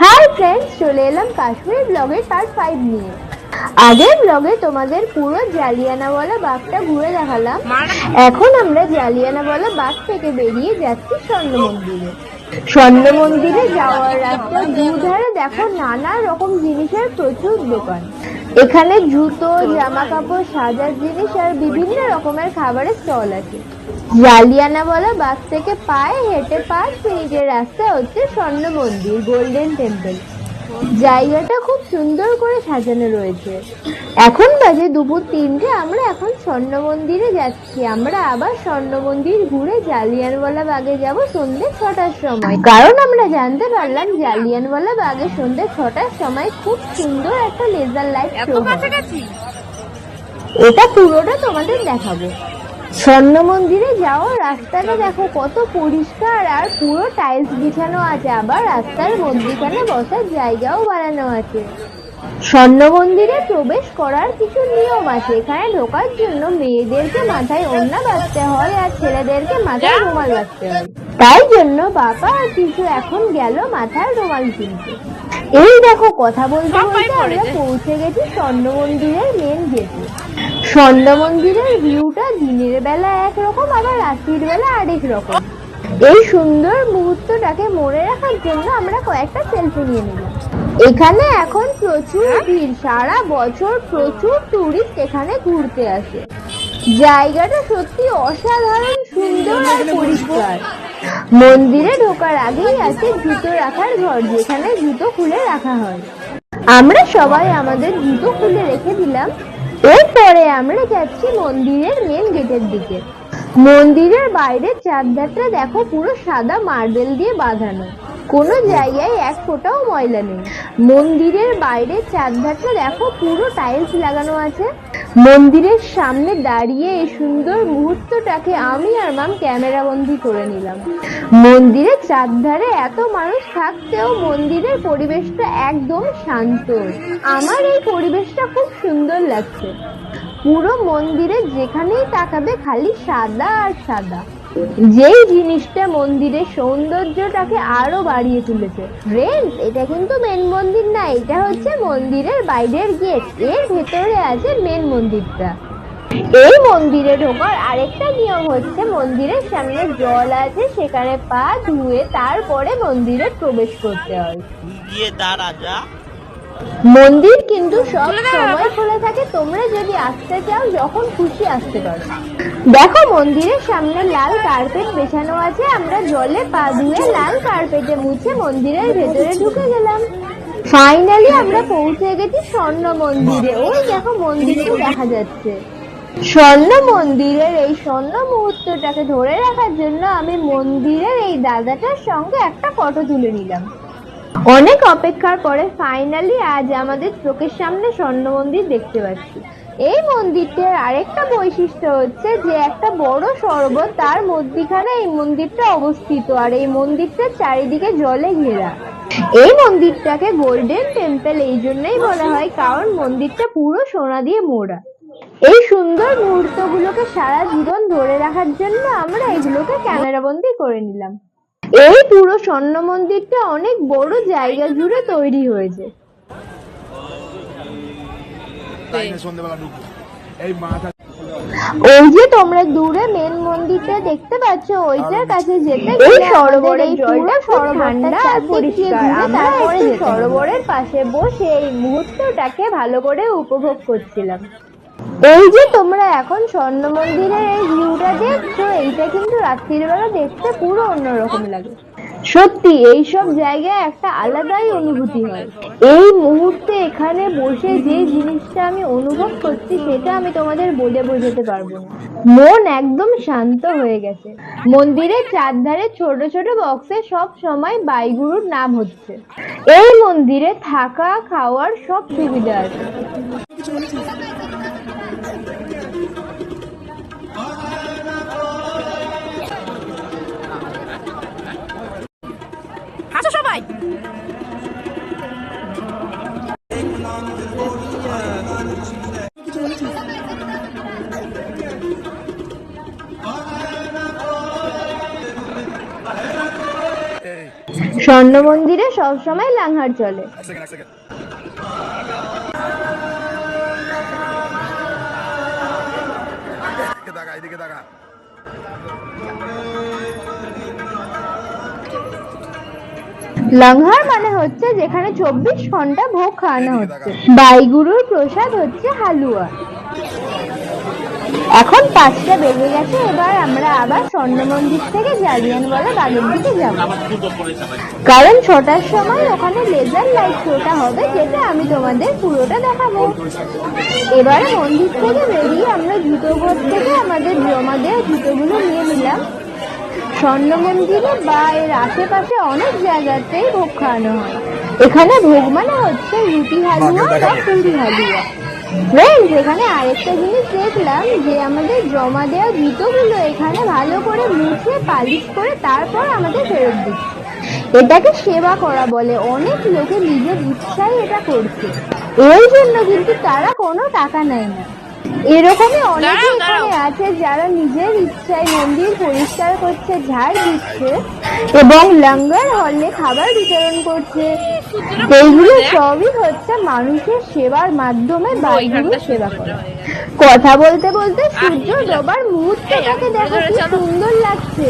Hi friends, চলে এলাম কাশ্মীর ব্লগের পার্ট 5 নিয়ে। আগের ব্লগে তোমাদের পুরো জালিয়ানওয়ালা বাগটা ঘুরে দেখালাম। এখন আমরা জালিয়ানওয়ালা বাগ থেকে বেরিয়ে যাচ্ছি স্বর্ণ মন্দিরে। স্বর্ণ মন্দিরে যাওয়ার রাস্তার দুধারে দেখো নানা রকম জিনিসের প্রচুর দোকান। এখানে জুতো, জামা কাপড়, সাজার জিনিস আর বিভিন্ন রকমের খাবারের স্টল আছে। জালিয়ানওয়ালা বাগ থেকে পায়ে হেঁটে 5 মিনিটের রাস্তা হচ্ছে স্বর্ণ মন্দির, গোল্ডেন টেম্পল। জায়গাটা খুব সুন্দর করে সাজানো রয়েছে। এখন বাজে দুপুর 3টে। আমরা এখন স্বর্ণ মন্দিরে যাচ্ছি। আমরা আবার স্বর্ণ মন্দির ঘুরে জালিয়ানওয়ালা বাগে যাব সন্ধ্যে 6টার সময়, কারণ আমরা জানতে পারলাম জালিয়ানওয়ালা বাগে সন্ধ্যে 6টার সময় খুব সুন্দর একটা লেজার লাইট শো হয়। এটা পুরোটা তোমাদের দেখাবো। স্বর্ণ মন্দিরে যাওয়ার রাস্তাটা দেখো কত পরিষ্কার আর পুরো টাইলস বিছানো আছে। আবার রাস্তার মধ্যখানে বসার জায়গাও বানানো আছে। স্বর্ণ মন্দিরে প্রবেশ করার কিছু নিয়ম আছে। এখানে ঢোকার জন্য মেয়েদেরকে মাথায় ওড়না বাঁধতে হয় আর ছেলেদেরকে মাথায় রুমাল বাঁধতে হয়। তাই জন্য বাবা আর কিছু এখন গেল মাথায় রুমাল কিনতে। এই দেখো কথা বলতে বলতে আমরা পৌঁছে গেছি স্বর্ণ মন্দিরের মেন গেটে। স্বর্ণ মন্দিরের ভিউটা দিনের বেলা একরকম, আবার রাত্রির বেলা আরেক রকম। এই সুন্দর মুহূর্তটাকে মনে রাখার জন্য আমরা কয়েকটা সেলফি নিয়ে নিলাম। এখানে এখন প্রচুর ভিড়, সারা বছর প্রচুর টুরিস্ট এখানে ঘুরতে আসে। জায়গাটা সত্যি অসাধারণ সুন্দর আর পরিষ্কার। মন্দিরে ঢোকার আগেই আছে জুতো রাখার ঘর, যেখানে জুতো খুলে রাখা হয়। আমরা সবাই আমাদের জুতো খুলে রেখে দিলাম। এরপরে আমরা যাচ্ছি মন্দিরের মেন গেটের দিকে। মন্দিরের বাইরের চারধারটা দেখো পুরো সাদা মার্বেল দিয়ে বাঁধানো, কোনো জায়গায় এক ফোঁটাও ময়লা নেই। মন্দিরের বাইরের চারধারটা দেখো পুরো টাইলস লাগানো আছে। মন্দিরের সামনে দাঁড়িয়ে এই সুন্দর মুহূর্তটাকে আমি আর মাম ক্যামেরা বন্দি করে নিলাম। মন্দিরের চারধারে এত মানুষ থাকতেও মন্দিরের পরিবেশটা একদম শান্ত। আমার এই পরিবেশটা খুব সুন্দর লাগছে। পুরো মন্দিরে যেখানেই তাকাবে খালি সাদা আর সাদা, যেই জিনিসটা মন্দিরের সৌন্দর্যটাকে আরো বাড়িয়ে তুলেছে। ফ্রেন্ডস, এটা কিন্তু মেন মন্দির না, এটা হচ্ছে মন্দিরের বাইরের গেট। এর ভেতরে আছে মেন মন্দিরটা। এই মন্দিরে ঢোকার আরেকটা নিয়ম হচ্ছে মন্দিরের সামনে জল আছে, সেখানে পা ধুয়ে তারপরে মন্দিরে প্রবেশ করতে হয়। মন্দির কিন্তু সব সময় খোলা থাকে, তোমরা যদি আসতে চাও যখন খুশি আসতে পারো। দেখো মন্দিরের সামনে লাল কার্পেট বেছানো আছে। আমরা জলে পা ধুয়ে লাল কার্পেটে মুছে মন্দিরের ভেতরে ঢুকে গেলাম। ফাইনালি আমরা পৌঁছে গেছি স্বর্ণ মন্দিরে। ওই দেখো মন্দিরটা দেখা যাচ্ছে। স্বর্ণ মন্দিরের এই স্বর্ণ মুহূর্তটাকে ধরে রাখার জন্য আমি মন্দিরের এই দাদাটার সঙ্গে একটা ফটো তুলে নিলাম। অনেক অপেক্ষার পরে ফাইনালি আজ আমাদের চোখের সামনে স্বর্ণ মন্দির দেখতে পাচ্ছি। এই মন্দিরটার আরেকটা বৈশিষ্ট্য হচ্ছে যে একটা বড় সরোবর, তার মধ্যখানে এই মন্দিরটা অবস্থিত আর এই মন্দিরটার চারিদিকে জলে ঘেরা। এই মন্দিরটাকে গোল্ডেন টেম্পল এই জন্যই বলা হয় কারণ মন্দিরটা পুরো সোনা দিয়ে মোড়া। এই সুন্দর মুহূর্তগুলোকে সারা জীবন ধরে রাখার জন্য আমরা এগুলোকে ক্যামেরাবন্দি করে নিলাম। এই পুরো স্বর্ণ মন্দিরটা অনেক বড় জায়গা জুড়ে তৈরি হয়েছে। ওই যে তোমরা দূরে মেন মন্দিরটা দেখতে পাচ্ছ, ওইটার কাছে যেতে এই সরোবরের জলটা ঠান্ডা আর পরিষ্কার। আমরা এই সরোবরের পাশে বসে এই মুহূর্তটাকে ভালো করে উপভোগ করছিলাম। এই যে তোমরা এখন স্বর্ণ মন্দিরের এই ভিউটা দেখছো, এইটা কিন্তু রাত্রির বেলা দেখতে পুরো অন্যরকম লাগে। সত্যি এইসব জায়গায় একটা আলাদাই অনুভূতি হয়। এই মুহূর্তে এখানে বসে যে জিনিসটা আমি অনুভব করছি সেটা আমি তোমাদের বলে বোঝাতে পারবো না। মন একদম শান্ত হয়ে গেছে। মন্দিরের চারধারে ছোট ছোট বক্সে সব সময় বাইগুরুর নাম হচ্ছে। এই মন্দিরে থাকা খাওয়ার সব সুবিধা আছে। সবাই স্বর্ণ মন্দিরে সবসময় লাংহার চলে। লাংহার মানে হচ্ছে যেখানে 24 ঘন্টা ভোগ খাওয়ানো হচ্ছে। বাইগুরুর প্রসাদ হচ্ছে হালুয়া। এখন 5টা বেজে গেছে, এবার আমরা আবার স্বর্ণ মন্দির থেকে জালিয়ানওয়ালা বাগের দিকে যাব, কারণ 6টার সময় ওখানে লেজার লাইট শোটা হবে, যেটা আমি তোমাদের পুরোটা দেখাবো। এবারে মন্দির থেকে বেরিয়ে আমরা জুতো ঘর থেকে আমাদের জমা দেওয়া জুতোগুলো নিয়ে নিলাম। স্বর্ণ মন্দিরে বা এর আশেপাশে অনেক জায়গাতেই ভোগ খাওয়ানো হয়। এখানে ভোগ মানে হচ্ছে রুটি হালুয়া বা পুরি হালুয়া। ফ্রেন্ডস, এখানে আরেকটা জিনিস দেখলাম যে আমাদের জমা দেওয়া জুতোগুলো এখানে ভালো করে মুছে পালিশ করে তারপর আমাদের ফেরত দিচ্ছে। এটাকে সেবা করা বলে। অনেক লোকে নিজের ইচ্ছায় এটা করছে, এই জন্য কিন্তু তারা কোনো টাকা নেয় না। এরকমই অনেকে এখানে আছে যারা নিজের ইচ্ছায় মন্দির পরিষ্কার করছে, ঝাড় দিচ্ছে এবং লঙ্গর হলে খাবার বিতরণ করছে। এইগুলো সবই হচ্ছে মানুষের সেবার মাধ্যমে বাইগুলোর সেবা করা। কথা বলতে বলতে সূর্য ডোবার মুহূর্তটাকে দেখো কি সুন্দর লাগছে।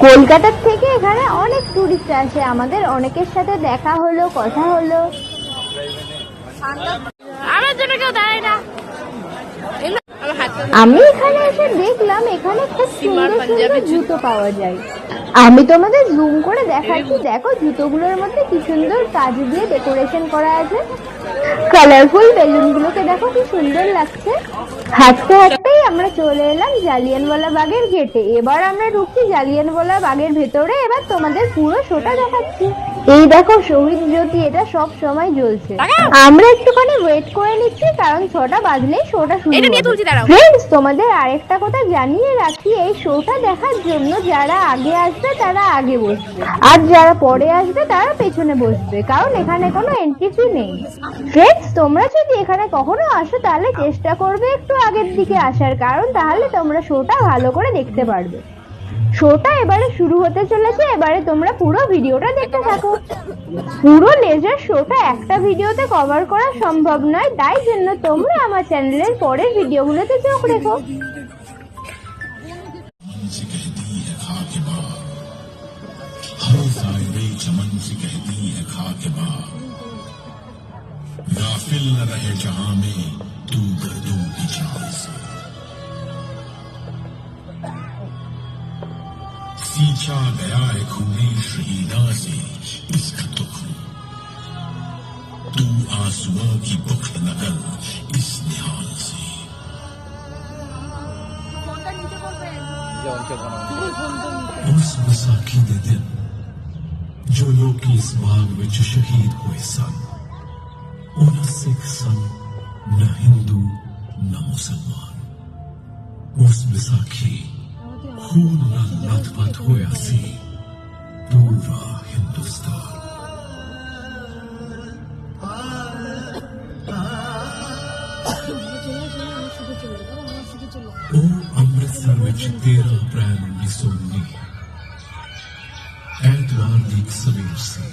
কলকাতার থেকে এখানে অনেক টুরিস্ট আসে, আমাদের অনেকের সাথে দেখা হলো, কথা হলো। আমার জন্য কেউ দাঁড়ায় না। আমি এখানে এসে দেখলাম এখানে খুব সুন্দর সুন্দর জুতো পাওয়া যায়। আমি তোমাদের জুম করে দেখাচ্ছি। দেখো জুতোগুলোর মধ্যে কি সুন্দর কাজ দিয়ে ডেকোরেশন করা আছে। কালারফুল বেলুন গুলোকে দেখো কি সুন্দর লাগছে। হাঁটতে হাঁটতেই আমরা চলে এলাম জালিয়ানওয়ালা বাগের গেটে। এবার আমরা ঢুকছি জালিয়ানওয়ালা বাগের ভেতরে। এবার তোমাদের পুরো শোটা দেখাচ্ছি। এই দেখো শহীদ জ্যোতি, এটা সব সময় জ্বলছে। আমরা একটুখানি ওয়েট করে নিচ্ছি, কারণ 6টা বাজলেই শোটা শুরু হবে। ফ্রেন্ডস, তোমাদের আরেকটা কথা জানিয়ে রাখি, এই শোটা দেখার জন্য যারা আগে আসবে তারা আগে বসবে, আর যারা পরে আসবে তারা পেছনে বসবে, কারণ এখানে কোনো এন্ট্রি ফি নেই। ফ্রেন্ডস, তোমরা যদি এখানে কখনো আসো তাহলে চেষ্টা করবে একটু আগের দিকে আসার, কারণ তাহলে তোমরা শোটা ভালো করে দেখতে পারবে। শোটা এবারে শুরু হতে চলেছে, এবারে তোমরা পুরো ভিডিওটা দেখতে থাকো। পুরো লেজার শোটা একটা ভিডিওতে কভার করা সম্ভব নয়, তাই জন্য তোমরা আমার চ্যানেলের পরের ভিডিওগুলোতে চোখ রেখো। सींचा गया है खूने शहीदा से इसका दुख, तू आंसुओं की बुख्त नकल इस निहाल से। उस विसाखी दे दिन जो लोग इस बाग विच शहीद हुए सन, उन्हें सिख सन न हिंदू न मुसलमान। उस विसाखी खून नाल लथपथ होया सी पूरा हिंदुस्तान। ओ अमृतसर विच 13 अप्रैल 1919 ऐतवार दी इक सवेर सी।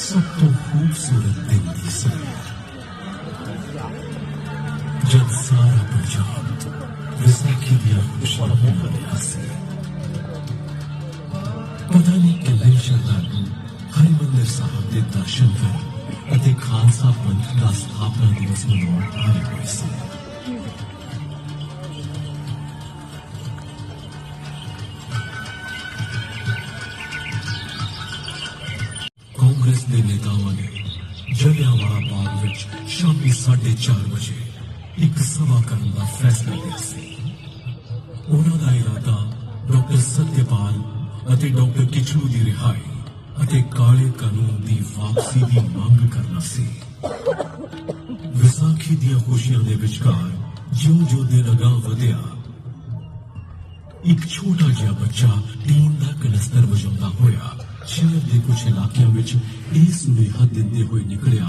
सब तो खूबसूरत दिन दी सवेर, जब सारा पंजाब विसाखी दिया खुशियां मनाया सी। पता नहीं किन्ने श्रद्धालु हरिमंदिर साहब के दर्शन कर ਅਤੇ ਖਾਲਸਾ ਪੰਥ ਦਾ ਸਥਾਪਨਾ ਦਿਵਸ ਮਨਾਉਣ ਆਏ ਹੋਏ ਸੀ। ਕਾਂਗਰਸ ਦੇ ਨੇਤਾਵਾਂ ਨੇ ਜਲਿਆਂਵਾਲਾ ਬਾਗ ਵਿੱਚ ਸ਼ਾਮੀ 4:30 ਵਜੇ ਇੱਕ ਸਭਾ ਕਰਨ ਦਾ ਫੈਸਲਾ ਲਿਆ ਸੀ। ਉਹਨਾਂ ਦਾ ਇਰਾਦਾ ਡਾਕਟਰ ਸਤਿਆਪਾਲ ਅਤੇ ਡਾਕਟਰ ਕਿਚਲੂ ਦੀ ਰਿਹਾਈ ਅਤੇ ਕਾਲੇ ਕਾਨੂੰਨ ਦੀ ਵਾਪਸੀ ਦੀ ਮੰਗ ਕਰਨਾ ਸੀ। ਵਿਸਾਖੀ ਦੀਆਂ ਖੁਸ਼ੀਆਂ ਦੇ ਵਿਚਕਾਰ ਜਿਉਂ-ਜਿਉਂ ਦਿਨ ਅਗਾਂਹ ਵਧਿਆ, ਇੱਕ ਛੋਟਾ ਜਿਹਾ ਬੱਚਾ ਟੀਨ ਦਾ ਕਨਸਤਰ ਵਜਾਉਂਦਾ ਹੋਇਆ ਸ਼ਹਿਰ ਦੇ ਕੁਝ ਇਲਾਕਿਆਂ ਵਿੱਚ ਇਹ ਸੁਨੇਹਾ ਦਿੰਦੇ ਹੋਏ ਨਿਕਲਿਆ